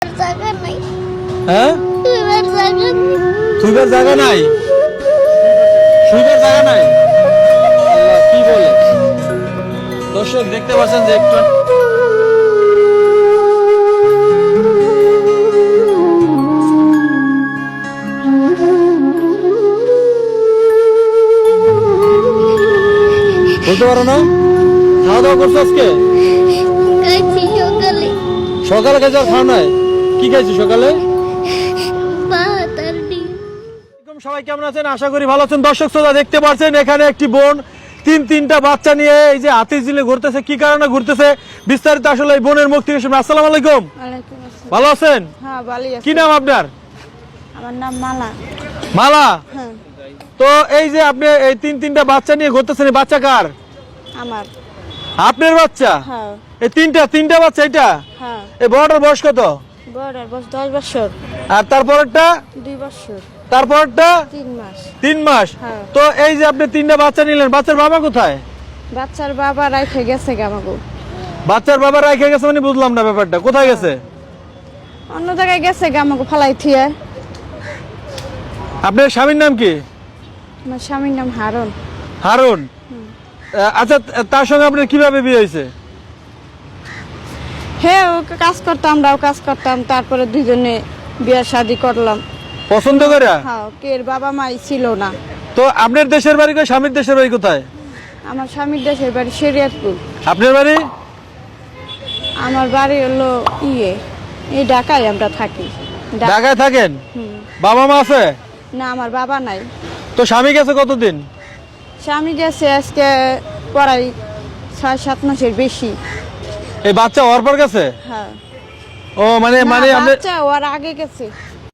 জায়গা নাই। হ্যাঁ শুইবার জায়গা নেই। শুইবার জায়গা নাই, শুইবার জায়গা নাই। আল্লাহ কি বলে। দর্শক দেখতে পাচ্ছেন যে একটু বলতে পারো না। খাওয়া দাওয়া করছো আজকে? খাইছি সকালে সকালে খাইছো আর খাও নাই? কি খাইছো সকালে? ভাত আর ডিম। সবাই কেমন আছেন? আশা করি ভালো আছেন। দর্শক শ্রোতা দেখতে পাচ্ছেন এখানে একটি বোন তিনটা বাচ্চা নিয়ে এই যে হাতির ঝিলে ঘুরতেছে। কি কারণে ঘুরতেছে বিস্তারিত আসলে এই বোনের মুখ থেকে শুনবো। আসসালামু আলাইকুম। ওয়ালাইকুম আসসালাম। ভালো আছেন? হ্যাঁ ভালোই আছি। কি নাম আপনার? আমার নাম মালা। মালা। হ্যাঁ তো এই যে আপনি এই তিনটা বাচ্চা নিয়ে ঘুরতেছেন, এই বাচ্চা কার? আমার। আপনার বাচ্চা? হ্যাঁ এই তিনটা বাচ্চা। এটা হ্যাঁ এই বড়টার বয়স কত? বড় বয়স 10 বছর, আর তারপরেরটা? 2 বছর, তারপরেরটা 3 মাস। 3 মাস। হ্যাঁ। তো এই যে আপনি তিনটা বাচ্চা নিলেন, বাচ্চার বাবা কোথায়? বাচ্চার বাবা রাইখে গেছে আমাকে। বাচ্চার বাবা রেখে গেছে মানে বুঝলাম না ব্যাপারটা। কোথায় গেছে? অন্য জায়গায় গেছে আমাকে ফালাই থিয়ে। আপনার স্বামীর নাম কি? আমার স্বামীর নাম হারুন। হারুন। আচ্ছা, তার সঙ্গে আপনার কিভাবে বিয়ে হয়েছে? হ্যাঁ ও কাজ করতাম, আমরাও কাজ করতাম, তারপরে দুজনে বিয়ে শাদি করলাম। পছন্দ করে? হ্যাঁ কের বাবা মাই ছিল না। তো আপনার দেশের বাড়ি কোথায়, স্বামীর দেশের বাড়ি কোথায়? আমার স্বামীর দেশের বাড়ি শরীয়তপুর। আপনার বাড়ি? আমার বাড়ি হলো এই ঢাকায় আমরা থাকি। ঢাকায় থাকেন? হুম। বাবা মা আছে? না আমার বাবা নাই। তো স্বামী গেছে কতদিন? স্বামী গেছে আজকে প্রায় 6-7 মাসের বেশি। এই বাচ্চা হওয়ার পর গেছে? হ্যাঁ ও মানে না, মানে আপনি বাচ্চা ওর আগে গেছে।